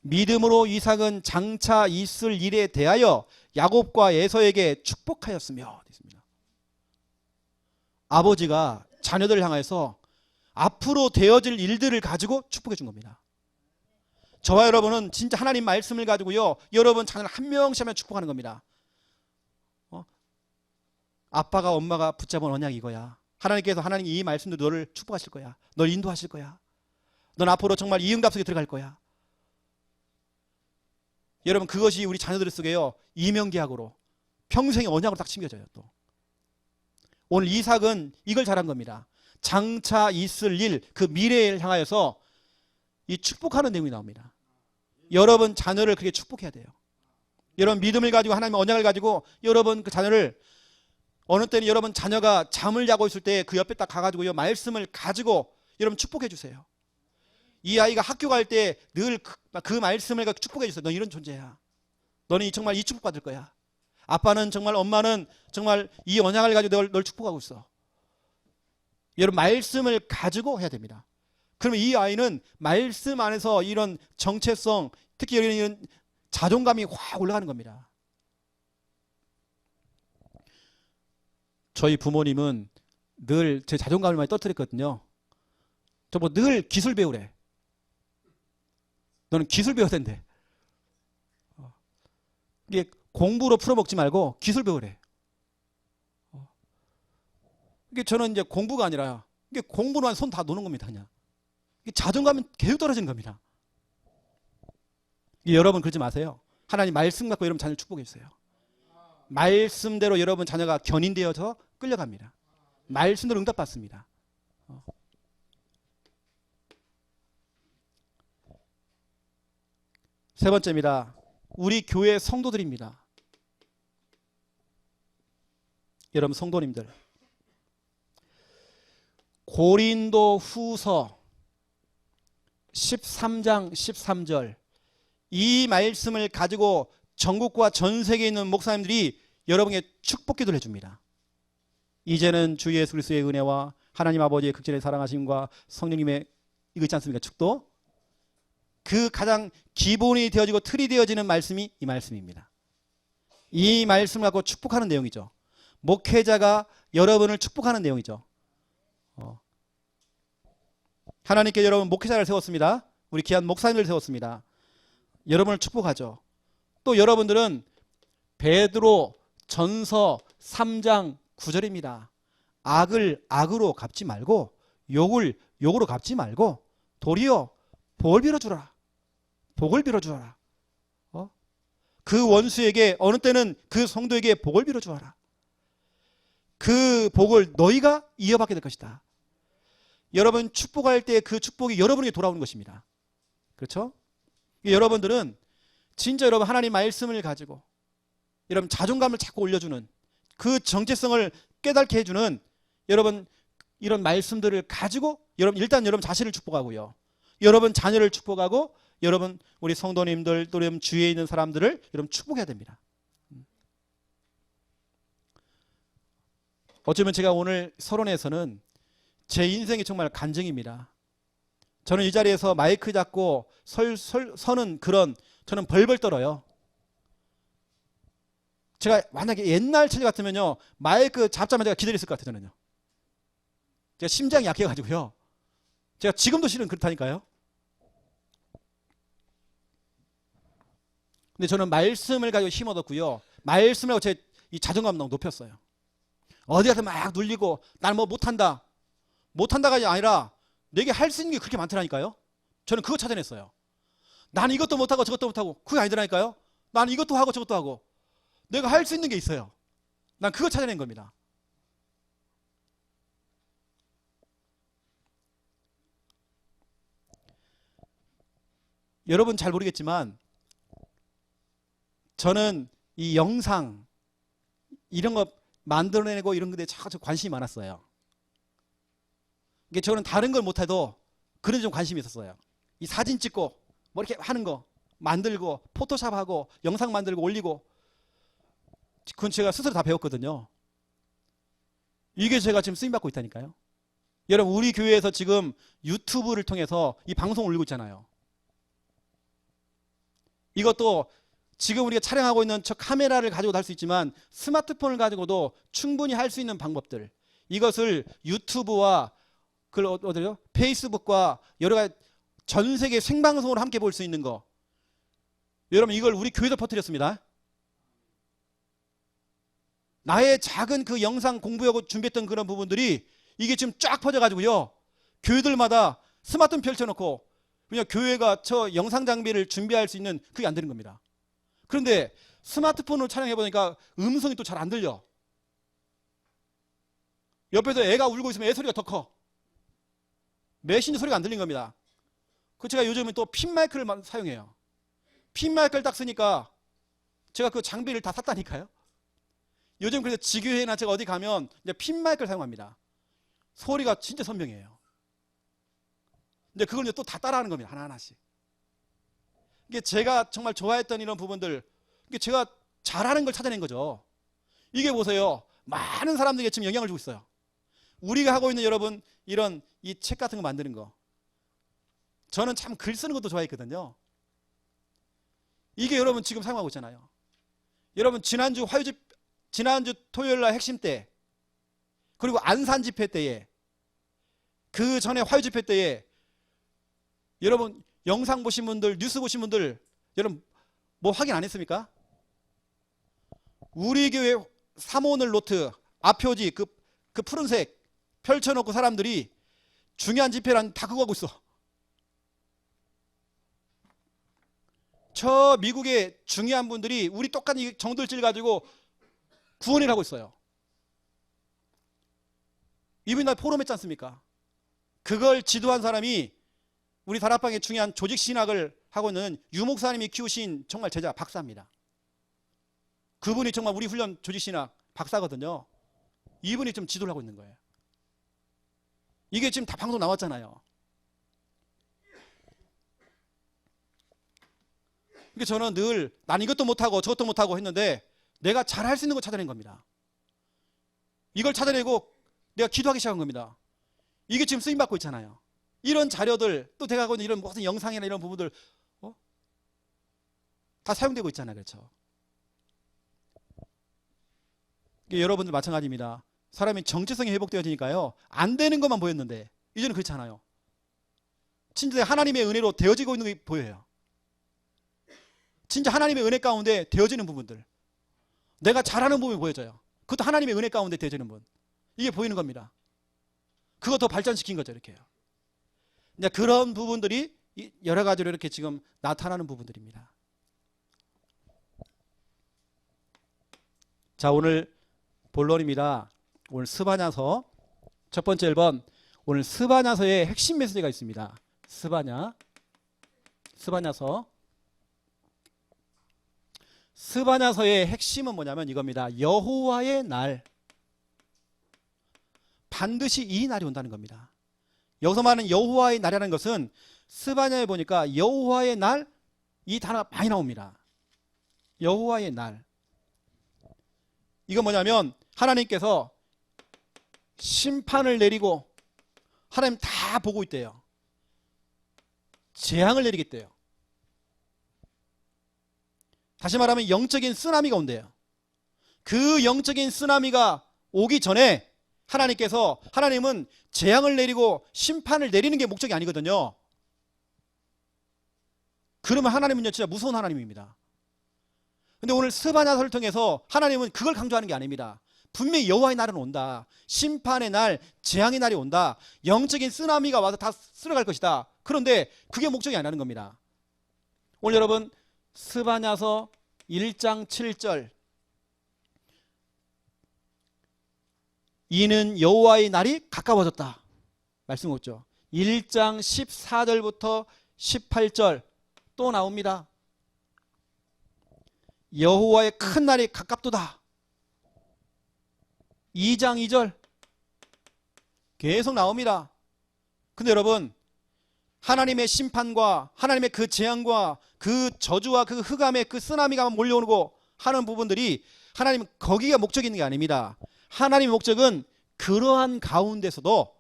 믿음으로 이삭은 장차 있을 일에 대하여 야곱과 에서에게 축복하였으며. 아버지가 자녀들을 향해서 앞으로 되어질 일들을 가지고 축복해 준 겁니다. 저와 여러분은 진짜 하나님 말씀을 가지고요 여러분 자녀를 한 명씩 하면 축복하는 겁니다. 아빠가 엄마가 붙잡은 언약이 이거야. 하나님께서 하나님 이 말씀도 너를 축복하실 거야. 널 인도하실 거야. 넌 앞으로 정말 이 응답 속에 들어갈 거야. 여러분 그것이 우리 자녀들 속에요 이명계약으로 평생의 언약으로 딱 심겨져요. 또 오늘 이삭은 이걸 잘한 겁니다. 장차 있을 일, 그 미래를 향하여서 이 축복하는 내용이 나옵니다. 여러분 자녀를 그렇게 축복해야 돼요. 여러분 믿음을 가지고 하나님의 언약을 가지고 여러분 그 자녀를 어느 때는 여러분 자녀가 잠을 자고 있을 때 그 옆에 딱 가가지고요 말씀을 가지고 여러분 축복해 주세요. 이 아이가 학교 갈 때 늘 그 말씀을 가지고 축복해 주세요. 너 이런 존재야. 너는 정말 이 축복 받을 거야. 아빠는 정말 엄마는 정말 이 언약을 가지고 널 축복하고 있어. 여러분 말씀을 가지고 해야 됩니다. 그러면 이 아이는 말씀 안에서 이런 정체성, 특히 이런 자존감이 확 올라가는 겁니다. 저희 부모님은 늘 제 자존감을 많이 떨어뜨렸거든요. 저 뭐 늘 기술 배우래. 너는 기술 배워야 된대. 이게 공부로 풀어먹지 말고 기술 배우래. 이게 저는 이제 공부가 아니라 이게 공부로만 손 다 노는 겁니다. 그냥. 이게 자존감은 계속 떨어지는 겁니다. 여러분 그러지 마세요. 하나님 말씀 갖고 여러분 자녀를 축복해 주세요. 말씀대로 여러분 자녀가 견인되어서 끌려갑니다. 말씀대로 응답받습니다. 세 번째입니다. 우리 교회 성도들입니다. 여러분 성도님들, 고린도 후서 13장 13절 이 말씀을 가지고 전국과 전 세계에 있는 목사님들이 여러분에게 축복 기도를 해줍니다. 이제는 주 예수 그리스도의 은혜와 하나님 아버지의 극진의 사랑하심과 성령님의 이거 있지 않습니까? 축도. 그 가장 기본이 되어지고 틀이 되어지는 말씀이 이 말씀입니다. 이 말씀을 갖고 축복하는 내용이죠. 목회자가 여러분을 축복하는 내용이죠. 하나님께 여러분 목회자를 세웠습니다. 우리 귀한 목사님을 세웠습니다. 여러분을 축복하죠. 또 여러분들은 베드로 전서 3장 9절입니다. 악을 악으로 갚지 말고 욕을 욕으로 갚지 말고 도리어 복을 빌어주라. 복을 빌어주라. 그 원수에게 어느 때는 그 성도에게 복을 빌어주어라. 그 복을 너희가 이어받게 될 것이다. 여러분 축복할 때 그 축복이 여러분에게 돌아오는 것입니다. 그렇죠? 여러분들은 진짜 여러분 하나님 말씀을 가지고 여러분 자존감을 자꾸 올려주는 그 정체성을 깨닫게 해주는 여러분 이런 말씀들을 가지고 여러분 일단 여러분 자신을 축복하고요. 여러분 자녀를 축복하고 여러분 우리 성도님들 또 여러분 주위에 있는 사람들을 여러분 축복해야 됩니다. 어쩌면 제가 오늘 서론에서는 제 인생이 정말 간증입니다. 저는 이 자리에서 마이크 잡고 서는 그런 저는 벌벌 떨어요. 제가 만약에 옛날 체질 같으면요 마이크 잡자마자 제가 기다렸을 것 같아요. 저는요. 제가 심장이 약해가지고요. 제가 지금도 실은 그렇다니까요. 근데 저는 말씀을 가지고 힘 얻었고요. 말씀을 가지고 제 이 자존감 너무 높였어요. 어디 가서 막 눌리고 난 뭐 못한다. 못한다가 아니라 내게 할 수 있는 게 그렇게 많더라니까요. 저는 그거 찾아냈어요. 난 이것도 못하고 저것도 못하고 그게 아니더라니까요. 난 이것도 하고 저것도 하고 내가 할 수 있는 게 있어요. 난 그거 찾아낸 겁니다. 여러분 잘 모르겠지만 저는 이 영상 이런 거 만들어내고 이런 것에 참 관심이 많았어요. 이게 저는 다른 걸 못해도 그런 데 좀 관심이 있었어요. 이 사진 찍고 뭐 이렇게 하는 거 만들고 포토샵하고 영상 만들고 올리고 그건 제가 스스로 다 배웠거든요. 이게 제가 지금 쓰임받고 있다니까요. 여러분 우리 교회에서 지금 유튜브를 통해서 이 방송을 올리고 있잖아요. 이것도 지금 우리가 촬영하고 있는 저 카메라를 가지고도 할 수 있지만 스마트폰을 가지고도 충분히 할 수 있는 방법들 이것을 유튜브와 어디요? 페이스북과 여러 가지 전 세계 생방송으로 함께 볼 수 있는 거 여러분 이걸 우리 교회에서 퍼뜨렸습니다. 나의 작은 그 영상 공부하고 준비했던 그런 부분들이 이게 지금 쫙 퍼져가지고요. 교회들마다 스마트폰 펼쳐놓고 그냥 교회가 저 영상 장비를 준비할 수 있는 그게 안 되는 겁니다. 그런데 스마트폰으로 촬영해보니까 음성이 또 잘 안 들려. 옆에서 애가 울고 있으면 애 소리가 더 커. 메신저 소리가 안 들린 겁니다. 그 제가 요즘은 또 핀 마이크를 사용해요. 핀 마이크를 딱 쓰니까 제가 그 장비를 다 샀다니까요. 요즘 그래서 지교회나 제가 어디 가면 이제 핀 마이크를 사용합니다. 소리가 진짜 선명해요. 근데 그걸 이제 또 다 따라하는 겁니다. 하나하나씩. 이게 제가 정말 좋아했던 이런 부분들, 이게 제가 잘하는 걸 찾아낸 거죠. 이게 보세요. 많은 사람들에게 지금 영향을 주고 있어요. 우리가 하고 있는 여러분 이런 이 책 같은 거 만드는 거, 저는 참 글 쓰는 것도 좋아했거든요. 이게 여러분 지금 사용하고 있잖아요. 여러분 지난주 토요일날 핵심 때, 그리고 안산 집회 때에, 그 전에 화요 집회 때에 여러분 영상 보신 분들, 뉴스 보신 분들, 여러분 뭐 확인 안 했습니까? 우리 교회 3오늘 노트 앞표지 그 푸른색 펼쳐놓고 사람들이 중요한 집회란 다 그거 하고 있어. 저 미국의 중요한 분들이 우리 똑같이 정들질 가지고 구원을 하고 있어요. 이분이 날 포럼했지 않습니까? 그걸 지도한 사람이 우리 다락방의 중요한 조직 신학을 하고 있는 유 목사님이 키우신 정말 제자 박사입니다. 그분이 정말 우리 훈련 조직 신학 박사거든요. 이분이 좀 지도를 하고 있는 거예요. 이게 지금 다 방송 나왔잖아요. 그러니까 저는 늘 난 이것도 못하고 저것도 못하고 했는데 내가 잘할 수 있는 거 찾아낸 겁니다. 이걸 찾아내고 내가 기도하기 시작한 겁니다. 이게 지금 쓰임받고 있잖아요. 이런 자료들, 또 제가 하고 있는 이런 무슨 영상이나 이런 부분들 다 사용되고 있잖아요. 그렇죠? 여러분들 마찬가지입니다. 사람이 정체성이 회복되어지니까요, 안 되는 것만 보였는데 이제는 그렇지 않아요. 진짜 하나님의 은혜로 되어지고 있는 게 보여요. 진짜 하나님의 은혜 가운데 되어지는 부분들, 내가 잘하는 부분이 보여져요. 그것도 하나님의 은혜 가운데 되어지는 부분, 이게 보이는 겁니다. 그거 더 발전시킨 거죠. 이렇게요. 이제 그런 부분들이 여러 가지로 이렇게 지금 나타나는 부분들입니다. 자, 오늘 본론입니다. 오늘 스바냐서 첫 번째 1번, 오늘 스바냐서의 핵심 메시지가 있습니다. 스바냐서의 핵심은 뭐냐면 이겁니다. 여호와의 날, 반드시 이 날이 온다는 겁니다. 여기서 말하는 여호와의 날이라는 것은 스바냐에 보니까 여호와의 날, 이 단어가 많이 나옵니다. 여호와의 날, 이건 뭐냐면 하나님께서 심판을 내리고 하나님 다 보고 있대요. 재앙을 내리겠대요. 다시 말하면 영적인 쓰나미가 온대요. 그 영적인 쓰나미가 오기 전에 하나님은 재앙을 내리고 심판을 내리는 게 목적이 아니거든요. 그러면 하나님은요 진짜 무서운 하나님입니다. 근데 오늘 스바냐서를 통해서 하나님은 그걸 강조하는 게 아닙니다. 분명히 여호와의 날은 온다. 심판의 날, 재앙의 날이 온다. 영적인 쓰나미가 와서 다 쓸어갈 것이다. 그런데 그게 목적이 아니라는 겁니다. 오늘 여러분 스바냐서 1장 7절, 이는 여호와의 날이 가까워졌다 말씀 없죠. 1장 14절부터 18절 또 나옵니다. 여호와의 큰 날이 가깝도다. 2장 2절 계속 나옵니다. 근데 여러분, 하나님의 심판과 하나님의 그 재앙과 그 저주와 그 흑암의 그 쓰나미가 몰려오고 하는 부분들이 하나님 거기가 목적이 있는 게 아닙니다. 하나님의 목적은 그러한 가운데서도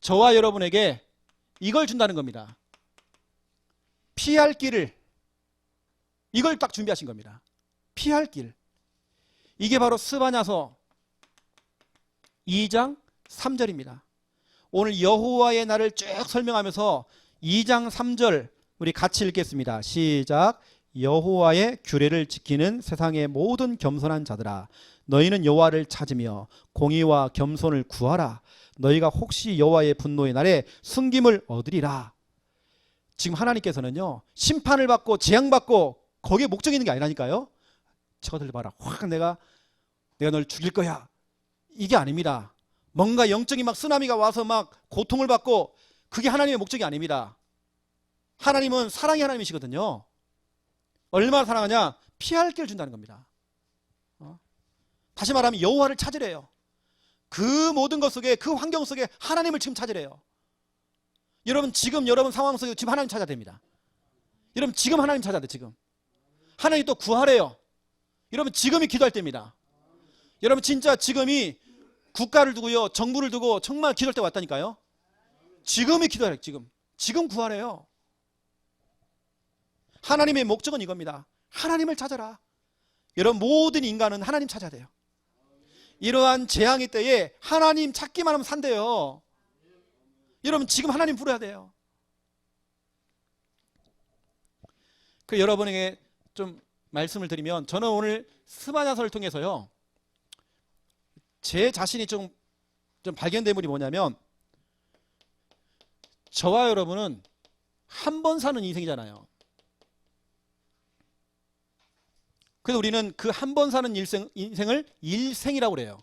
저와 여러분에게 이걸 준다는 겁니다. 피할 길을, 이걸 딱 준비하신 겁니다. 피할 길. 이게 바로 스바냐서 2장 3절입니다. 오늘 여호와의 날을 쭉 설명하면서 2장 3절 우리 같이 읽겠습니다. 시작. 여호와의 규례를 지키는 세상의 모든 겸손한 자들아, 너희는 여호와를 찾으며 공의와 겸손을 구하라. 너희가 혹시 여호와의 분노의 날에 숨김을 얻으리라. 지금 하나님께서는요, 심판을 받고 재앙받고 거기에 목적이 있는 게 아니라니까요. 저들 봐라, 확 내가 널 죽일 거야, 이게 아닙니다. 뭔가 영적인 막 쓰나미가 와서 막 고통을 받고, 그게 하나님의 목적이 아닙니다. 하나님은 사랑의 하나님이시거든요. 얼마나 사랑하냐? 피할 길을 준다는 겁니다. 다시 말하면 여호와를 찾으래요. 그 모든 것 속에, 그 환경 속에 하나님을 지금 찾으래요. 여러분 지금 여러분 상황 속에 지금 하나님 찾아야 됩니다. 여러분 지금 하나님 찾아야 돼. 지금 하나님 또 구하래요. 여러분 지금이 기도할 때입니다. 여러분 진짜 지금이 국가를 두고요, 정부를 두고 정말 기도할 때 왔다니까요. 지금이 기도하래. 지금 구하래요. 하나님의 목적은 이겁니다. 하나님을 찾아라. 여러분 모든 인간은 하나님 찾아야 돼요. 이러한 재앙의 때에 하나님 찾기만 하면 산대요. 여러분 지금 하나님 부르야 돼요. 그 여러분에게 좀 말씀을 드리면, 저는 오늘 스바냐서를 통해서요, 제 자신이 좀 발견된 분이 뭐냐면, 저와 여러분은 한 번 사는 인생이잖아요. 그래서 우리는 그 한 번 사는 인생을 일생이라고 그래요.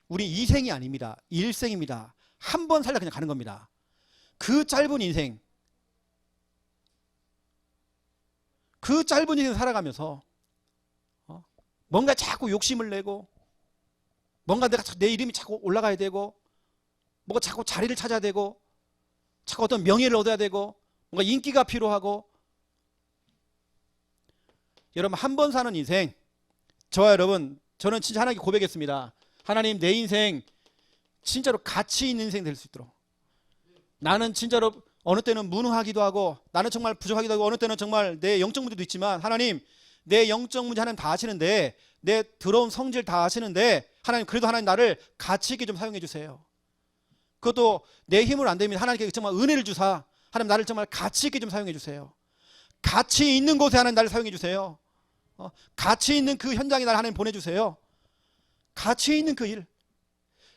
우리 이생이 아닙니다. 일생입니다. 한 번 살다 그냥 가는 겁니다. 그 짧은 인생, 살아가면서 뭔가 자꾸 욕심을 내고, 뭔가 내 이름이 자꾸 올라가야 되고, 뭔가 자꾸 자리를 찾아야 되고, 자꾸 어떤 명예를 얻어야 되고, 뭔가 인기가 필요하고. 여러분 한 번 사는 인생, 저와 여러분, 저는 진짜 하나님께 고백했습니다. 하나님, 내 인생 진짜로 가치 있는 인생 될 수 있도록, 나는 진짜로 어느 때는 무능하기도 하고, 나는 정말 부족하기도 하고, 어느 때는 정말 내 영적 문제도 있지만, 하나님 내 영적 문제 하나님 다 아시는데, 내 더러운 성질 다 아시는데, 하나님 그래도 하나님 나를 가치 있게 좀 사용해 주세요. 그것도 내 힘으로 안 됩니다. 하나님께 정말 은혜를 주사, 하나님 나를 정말 가치 있게 좀 사용해 주세요. 가치 있는 곳에 하나님 나를 사용해 주세요. 가치 있는 그 현장에 나를 하나님 보내주세요. 가치 있는 그 일.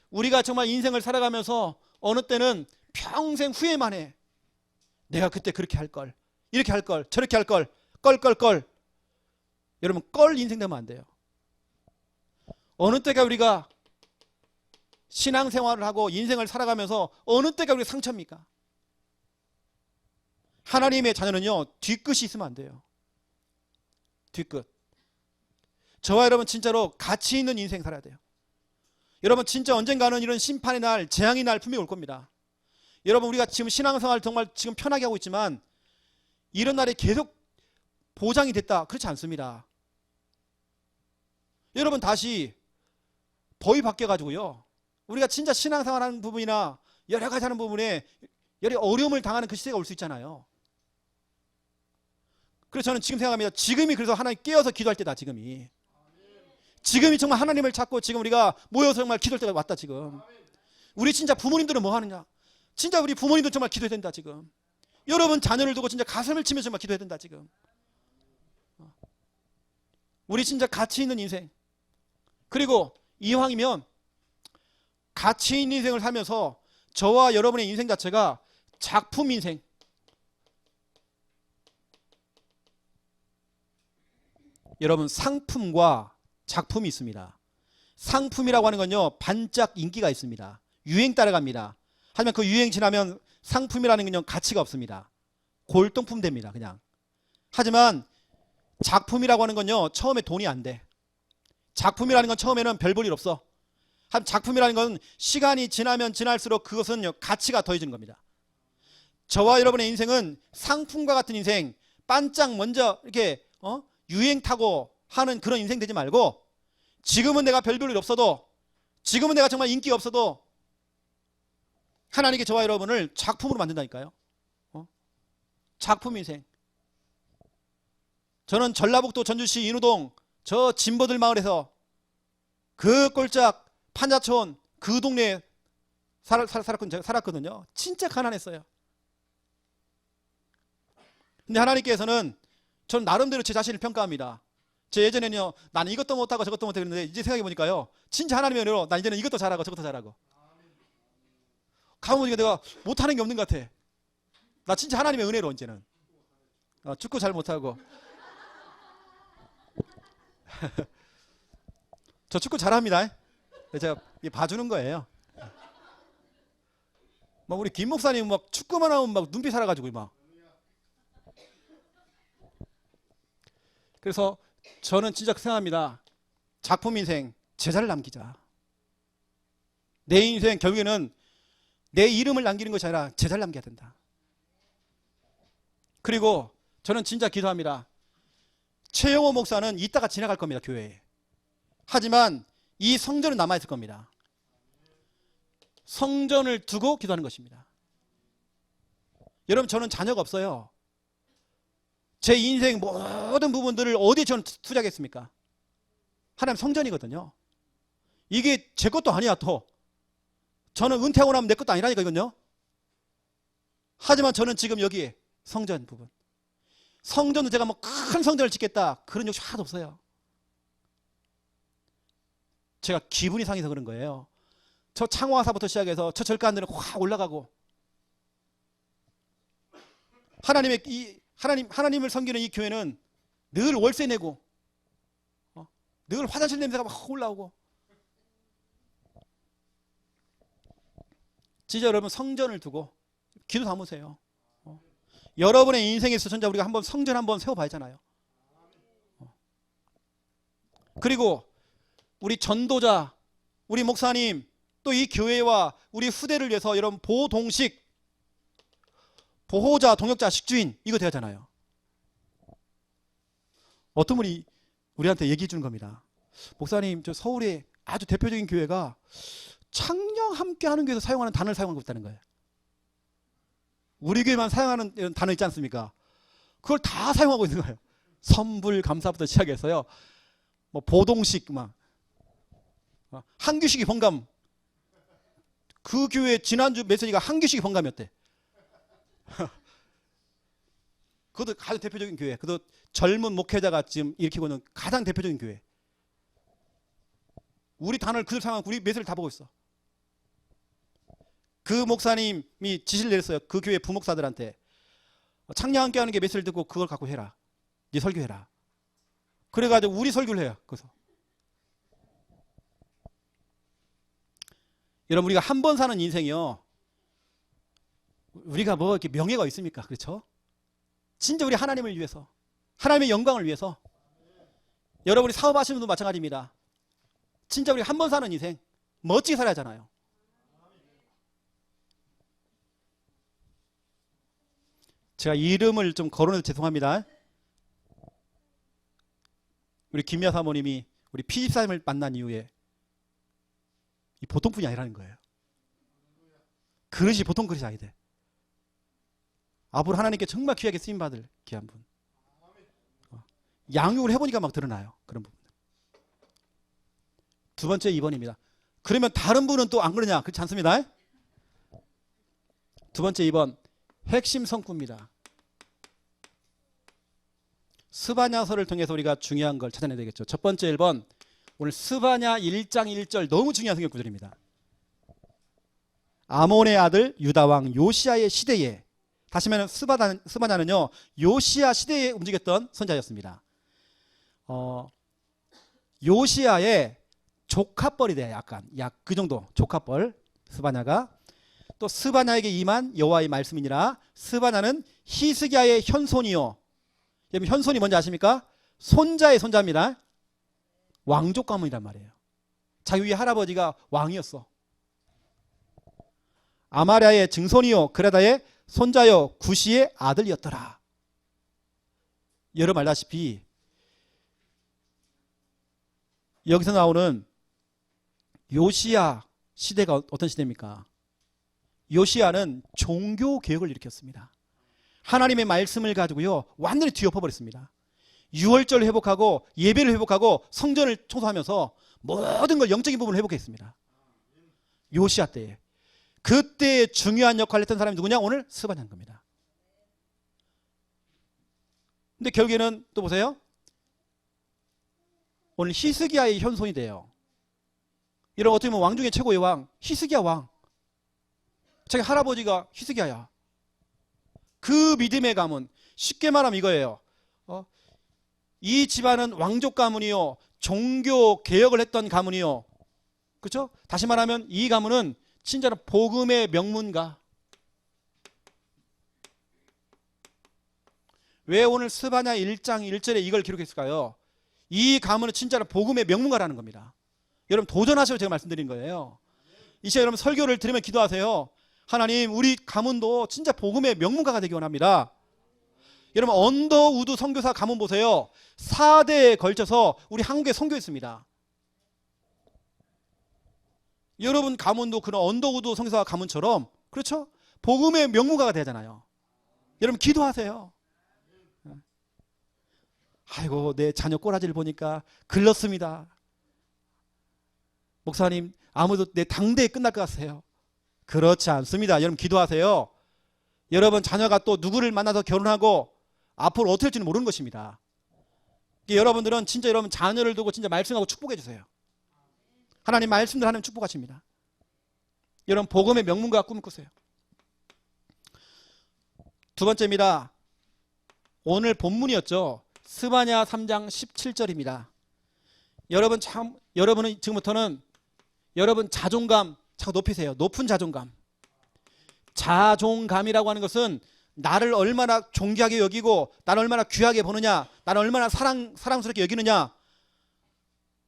우리가 정말 인생을 살아가면서 어느 때는 평생 후회만 해. 내가 그때 그렇게 할 걸, 이렇게 할 걸, 저렇게 할 걸, 껄. 여러분 껄 인생 되면 안 돼요. 어느 때가 우리가 신앙생활을 하고 인생을 살아가면서 어느 때가 우리 상처입니까? 하나님의 자녀는요, 뒤끝이 있으면 안 돼요. 뒤끝. 저와 여러분 진짜로 가치 있는 인생 살아야 돼요. 여러분 진짜 언젠가는 이런 심판의 날, 재앙의 날 분명히 올 겁니다. 여러분 우리가 지금 신앙생활 정말 지금 편하게 하고 있지만, 이런 날이 계속 보장이 됐다, 그렇지 않습니다. 여러분 다시 법이 바뀌어가지고요, 우리가 진짜 신앙생활 하는 부분이나 여러 가지 하는 부분에 여러 어려움을 당하는 그 시대가 올 수 있잖아요. 그래서 저는 지금 생각합니다. 지금이 그래서 하나님 깨어서 기도할 때다. 지금이 정말 하나님을 찾고, 지금 우리가 모여서 정말 기도할 때가 왔다. 지금 우리 진짜 부모님들은 뭐 하느냐, 진짜 우리 부모님도 정말 기도해야 된다. 지금 여러분 자녀를 두고 진짜 가슴을 치면서 정말 기도해야 된다. 지금 우리 진짜 가치 있는 인생, 그리고 이왕이면 가치 있는 인생을 살면서 저와 여러분의 인생 자체가 작품 인생, 여러분 상품과 작품이 있습니다. 상품이라고 하는 건요, 반짝 인기가 있습니다. 유행 따라갑니다. 하지만 그 유행 지나면 상품이라는 건요, 가치가 없습니다. 골동품 됩니다. 그냥. 하지만 작품이라고 하는 건요, 처음에 돈이 안 돼. 작품이라는 건 처음에는 별 볼 일 없어. 한 작품이라는 건 시간이 지나면 지날수록 그것은 가치가 더해지는 겁니다. 저와 여러분의 인생은 상품과 같은 인생, 반짝 먼저 이렇게 유행 타고 하는 그런 인생 되지 말고, 지금은 내가 별 볼 일 없어도, 지금은 내가 정말 인기 없어도 하나님께 저와 여러분을 작품으로 만든다니까요. 작품 인생. 저는 전라북도 전주시 인우동 저 진보들 마을에서 그 꼴짝 판자촌 그 동네에 살았거든요. 진짜 가난했어요. 근데 하나님께서는, 전 나름대로 제 자신을 평가합니다. 제 예전에는요, 나는 이것도 못하고 저것도 못하고 그랬는데, 이제 생각해보니까요, 진짜 하나님의 은혜로 난 이제는 이것도 잘하고 저것도 잘하고, 가보니까 내가 못하는 게 없는 것 같아. 나 진짜 하나님의 은혜로 이제는 축구 잘 못하고 저 축구 잘합니다. 제가 봐주는 거예요. 막 우리 김 목사님 막 축구만 하면 막 눈빛 살아가지고 막. 그래서 저는 진짜 생각합니다. 작품 인생 제자를 남기자. 내 인생 결국에는 내 이름을 남기는 것이 아니라 제자를 남겨야 된다. 그리고 저는 진짜 기도합니다. 최영호 목사는 이따가 지나갈 겁니다, 교회에. 하지만 이 성전은 남아있을 겁니다. 성전을 두고 기도하는 것입니다. 여러분, 저는 자녀가 없어요. 제 인생 모든 부분들을 어디에 저는 투자하겠습니까? 하나님 성전이거든요. 이게 제 것도 아니야. 또 저는 은퇴하고 나면 내 것도 아니라니까 이건요. 하지만 저는 지금 여기에 성전 부분, 성전도 제가 뭐 큰 성전을 짓겠다 그런 욕심 하나도 없어요. 제가 기분이 상해서 그런 거예요. 저 창화사부터 시작해서 저 절간들은 확 올라가고, 하나님을 섬기는 이 교회는 늘 월세 내고, 늘 화장실 냄새가 막 올라오고. 진짜 여러분, 성전을 두고 기도 담으세요. 여러분의 인생에 있어서 진짜 우리가 한번 성전 한번 세워봐야잖아요. 그리고 우리 전도자, 우리 목사님, 또 이 교회와 우리 후대를 위해서 여러분 보동식, 보호자, 동역자, 식주인 이거 되잖아요. 어떤 분이 우리한테 얘기해 주는 겁니다. 목사님, 저 서울에 아주 대표적인 교회가 창녕 함께 하는 교회에서 사용하는 단어를 사용하고 있다는 거예요. 우리 교회만 사용하는 이런 단어 있지 않습니까? 그걸 다 사용하고 있는 거예요. 선불 감사부터 시작해서요. 뭐 보동식, 막 한규식이 번감. 그 교회 지난주 메시지가 한규식이 번감이었대. 그것도 가장 대표적인 교회. 그것도 젊은 목회자가 지금 일으키고 있는 가장 대표적인 교회. 우리 단어를 그들 사용하고 우리 메시지를 다 보고 있어. 그 목사님이 지시를 내렸어요. 그 교회 부목사들한테. 창녕 함께 하는 게 메시지를 듣고 그걸 갖고 해라. 네 설교해라. 그래가지고 우리 설교를 해요. 그래서 여러분, 우리가 한 번 사는 인생이요, 우리가 뭐 이렇게 명예가 있습니까? 그렇죠? 진짜 우리 하나님을 위해서, 하나님의 영광을 위해서. 여러분이 사업하시는 분도 마찬가지입니다. 진짜 우리 한 번 사는 인생 멋지게 살아야 하잖아요. 제가 이름을 좀 거론해서 죄송합니다. 우리 김미아 사모님이 우리 피집사님을 만난 이후에 이 보통 분이 아니라는 거예요. 그릇이 보통 그릇이 아니다. 앞으로 하나님께 정말 귀하게 쓰임받을 귀한 분. 양육을 해보니까 막 드러나요. 그런 부분. 두 번째 2번입니다. 그러면 다른 분은 또 안 그러냐? 그렇지 않습니다. 두 번째 2번 핵심 성구입니다. 스바냐서를 통해서 우리가 중요한 걸 찾아내야 되겠죠. 첫 번째 1번, 오늘 스바냐 1장 1절 너무 중요한 성경 구절입니다. 아몬의 아들 유다왕 요시야의 시대에, 다시 말하면 스바냐는요 요시야 시대에 움직였던 선자였습니다. 요시야의 조카뻘이 돼요. 약 그 정도 조카뻘 스바냐가. 또 스바냐에게 임한 여호와의 말씀이니라. 스바냐는 히스기야의 현손이요. 여러분, 현손이 뭔지 아십니까? 손자의 손자입니다. 왕족 가문이란 말이에요. 자기 위에 할아버지가 왕이었어. 아마랴의 증손이요 그레다의 손자요 구시의 아들이었더라. 여러분 알다시피 여기서 나오는 요시야 시대가 어떤 시대입니까? 요시야는 종교 개혁을 일으켰습니다. 하나님의 말씀을 가지고요 완전히 뒤엎어버렸습니다. 유월절을 회복하고 예배를 회복하고 성전을 청소하면서 모든 걸 영적인 부분을 회복했습니다. 요시야 때에. 그때 중요한 역할을 했던 사람이 누구냐? 오늘 스바냐인 겁니다. 근데 결국에는 또 보세요. 오늘 히스기야의 현손이 돼요. 이런 어떻게 보면 왕 중에 최고의 왕, 히스기야 왕. 자기 할아버지가 히스기야야. 그 믿음의 가문, 쉽게 말하면 이거예요. 이 집안은 왕족 가문이요, 종교 개혁을 했던 가문이요. 그렇죠? 다시 말하면 이 가문은 진짜로 복음의 명문가, 왜 오늘 스바냐 1장 1절에 이걸 기록했을까요? 이 가문은 진짜로 복음의 명문가라는 겁니다. 여러분 도전하시고 제가 말씀드린 거예요. 이 시간 여러분 설교를 들으면 기도하세요. 하나님, 우리 가문도 진짜 복음의 명문가가 되기 원합니다. 여러분 언더우드 선교사 가문 보세요. 4대에 걸쳐서 우리 한국에 선교했습니다. 여러분 가문도 그런 언더우드 선교사 가문처럼, 그렇죠? 복음의 명문가가 되잖아요. 여러분 기도하세요. 아이고, 내 자녀 꼬라지를 보니까 글렀습니다. 목사님, 아무도 내 당대에 끝날 것 같아요. 그렇지 않습니다. 여러분 기도하세요. 여러분 자녀가 또 누구를 만나서 결혼하고 앞으로 어떻게 될지는 모르는 것입니다. 여러분들은 진짜 여러분 자녀를 두고 진짜 말씀하고 축복해 주세요. 하나님 말씀들 하나님 축복하십니다. 여러분 복음의 명문가 꿈을 꾸세요. 두 번째입니다. 오늘 본문이었죠. 스바냐 3장 17절입니다. 여러분은 지금부터는 여러분 자존감 자꾸 높이세요. 높은 자존감. 자존감이라고 하는 것은 나를 얼마나 존귀하게 여기고 나를 얼마나 귀하게 보느냐, 나를 얼마나 사랑스럽게 여기느냐.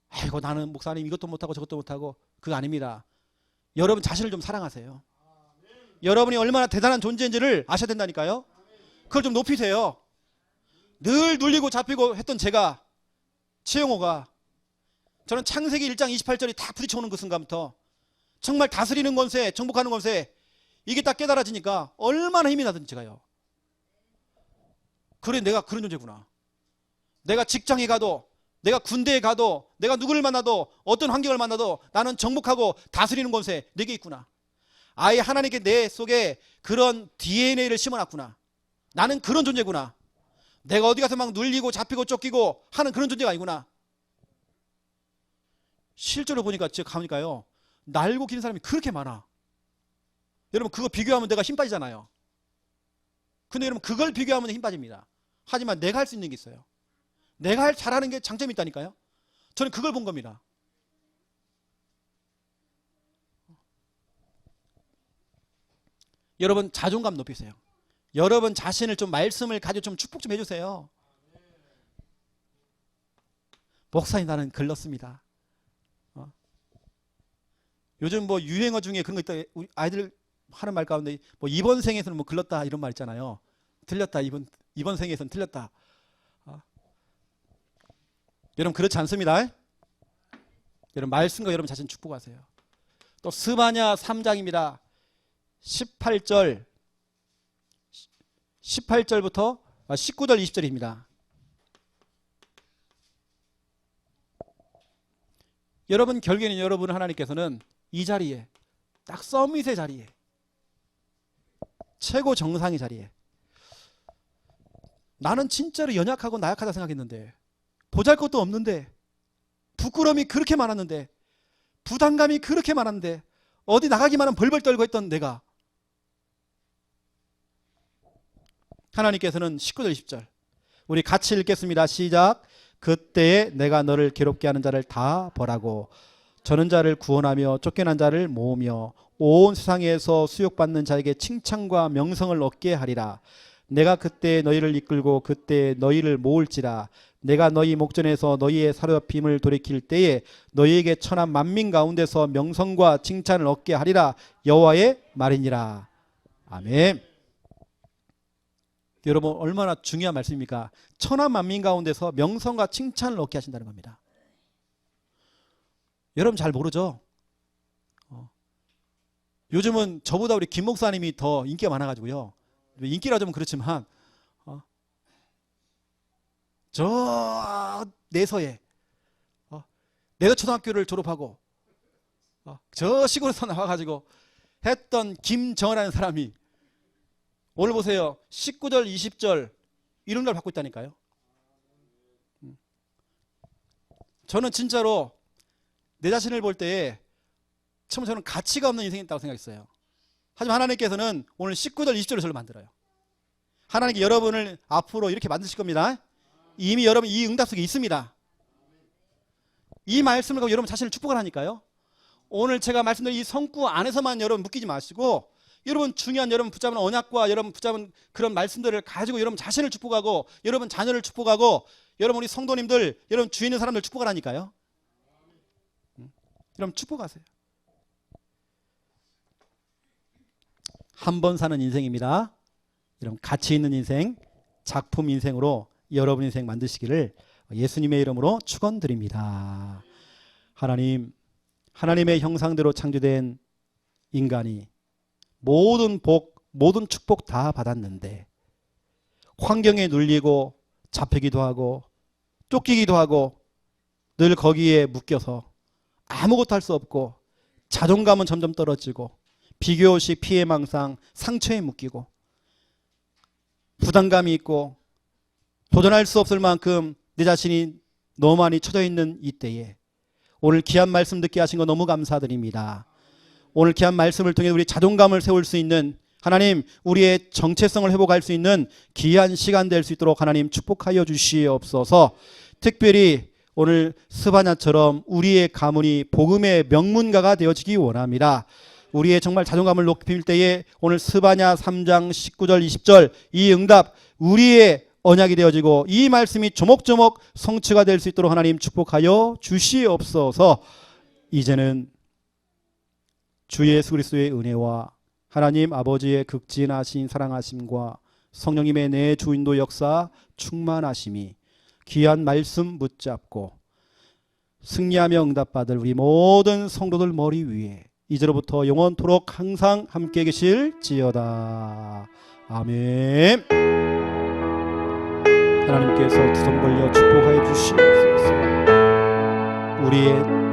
아이고, 나는 목사님 이것도 못하고 저것도 못하고. 그거 아닙니다. 여러분 자신을 좀 사랑하세요. 여러분이 얼마나 대단한 존재인지를 아셔야 된다니까요. 그걸 좀 높이세요. 늘 눌리고 잡히고 했던 제가, 최영호가, 저는 창세기 1장 28절이 다 부딪혀오는 그 순간부터 정말 다스리는 권세, 정복하는 권세, 이게 딱 깨달아지니까 얼마나 힘이 나든지 제가요. 그래, 내가 그런 존재구나. 내가 직장에 가도, 내가 군대에 가도, 내가 누구를 만나도, 어떤 환경을 만나도 나는 정복하고 다스리는 권세 내게 있구나. 아예 하나님께 내 속에 그런 DNA를 심어놨구나. 나는 그런 존재구나. 내가 어디 가서 막 눌리고 잡히고 쫓기고 하는 그런 존재가 아니구나. 실제로 보니까 제가 가보니까요, 날고 기는 사람이 그렇게 많아. 여러분 그거 비교하면 내가 힘 빠지잖아요. 근데 여러분 그걸 비교하면 힘 빠집니다. 하지만 내가 할 수 있는 게 있어요. 내가 잘하는 게 장점이 있다니까요. 저는 그걸 본 겁니다. 여러분 자존감 높이세요. 여러분 자신을 좀 말씀을 가지고 좀 축복 좀 해주세요. 목사님, 나는 글렀습니다. 요즘 뭐 유행어 중에 그런 거 있다. 우리 아이들 하는 말 가운데 뭐 이번 생에서는 뭐 글렀다 이런 말 있잖아요. 틀렸다, 이번 생에서는 틀렸다. 여러분 그렇지 않습니다. 여러분 말씀과 여러분 자신 축복하세요. 또 스바냐 3장입니다. 18절부터 19절 20절입니다. 여러분 결국에는 여러분 하나님께서는 이 자리에, 딱 서밋의 자리에, 최고 정상의 자리에, 나는 진짜로 연약하고 나약하다 생각했는데, 보잘것도 없는데, 부끄러움이 그렇게 많았는데, 부담감이 그렇게 많았는데, 어디 나가기만 하면 벌벌 떨고 했던 내가, 하나님께서는 19절 20절 우리 같이 읽겠습니다. 시작. 그때에 내가 너를 괴롭게 하는 자를 다 벌하고 저는 자를 구원하며 쫓겨난 자를 모으며 온 세상에서 수욕받는 자에게 칭찬과 명성을 얻게 하리라. 내가 그때 너희를 이끌고 그때 너희를 모을지라. 내가 너희 목전에서 너희의 사로잡힘을 돌이킬 때에 너희에게 천한 만민 가운데서 명성과 칭찬을 얻게 하리라. 여호와의 말이니라. 아멘. 여러분 얼마나 중요한 말씀입니까? 천한 만민 가운데서 명성과 칭찬을 얻게 하신다는 겁니다. 여러분 잘 모르죠? 요즘은 저보다 우리 김 목사님이 더 인기가 많아가지고요. 인기라 좀 그렇지만 저 내서에 내서초등학교를 졸업하고 저 시골에서 나와가지고 했던 김정은이라는 사람이 오늘 보세요. 19절 20절 이런 걸 받고 있다니까요. 저는 진짜로 내 자신을 볼 때에 처음 저는 가치가 없는 인생이었다고 생각했어요. 하지만 하나님께서는 오늘 19절 20절을 저를 만들어요. 하나님께 여러분을 앞으로 이렇게 만드실 겁니다. 이미 여러분 이 응답 속에 있습니다. 이 말씀을 갖고 여러분 자신을 축복을 하니까요. 오늘 제가 말씀드린 이 성구 안에서만 여러분 묶이지 마시고 여러분 중요한 여러분 붙잡은 언약과 여러분 붙잡은 그런 말씀들을 가지고 여러분 자신을 축복하고 여러분 자녀를 축복하고 여러분 우리 성도님들 여러분 주위 있는 사람들 축복하라니까요. 여러분 축복하세요. 한 번 사는 인생입니다. 여러분 가치 있는 인생, 작품 인생으로 여러분 인생 만드시기를 예수님의 이름으로 축원드립니다. 하나님, 하나님의 형상대로 창조된 인간이 모든 복, 모든 축복 다 받았는데 환경에 눌리고 잡히기도 하고 쫓기기도 하고 늘 거기에 묶여서 아무것도 할 수 없고 자존감은 점점 떨어지고 비교의식, 피해망상, 상처에 묶이고 부담감이 있고 도전할 수 없을 만큼 내 자신이 너무 많이 처져 있는 이때에 오늘 귀한 말씀 듣게 하신 거 너무 감사드립니다. 오늘 귀한 말씀을 통해 우리 자존감을 세울 수 있는 하나님 우리의 정체성을 회복할 수 있는 귀한 시간 될 수 있도록 하나님 축복하여 주시옵소서. 특별히 오늘 스바냐처럼 우리의 가문이 복음의 명문가가 되어지기 원합니다. 우리의 정말 자존감을 높일 때에 오늘 스바냐 3장 19절 20절 이 응답 우리의 언약이 되어지고 이 말씀이 조목조목 성취가 될 수 있도록 하나님 축복하여 주시옵소서. 이제는 주 예수 그리스도의 은혜와 하나님 아버지의 극진하신 사랑하심과 성령님의 내 주인도 역사 충만하심이 귀한 말씀 붙잡고 승리하며 응답받을 우리 모든 성도들 머리 위에 이제로부터 영원토록 항상 함께 계실지어다. 아멘. 하나님께서 두 손 벌려 축복하여 주시옵소서. 우리의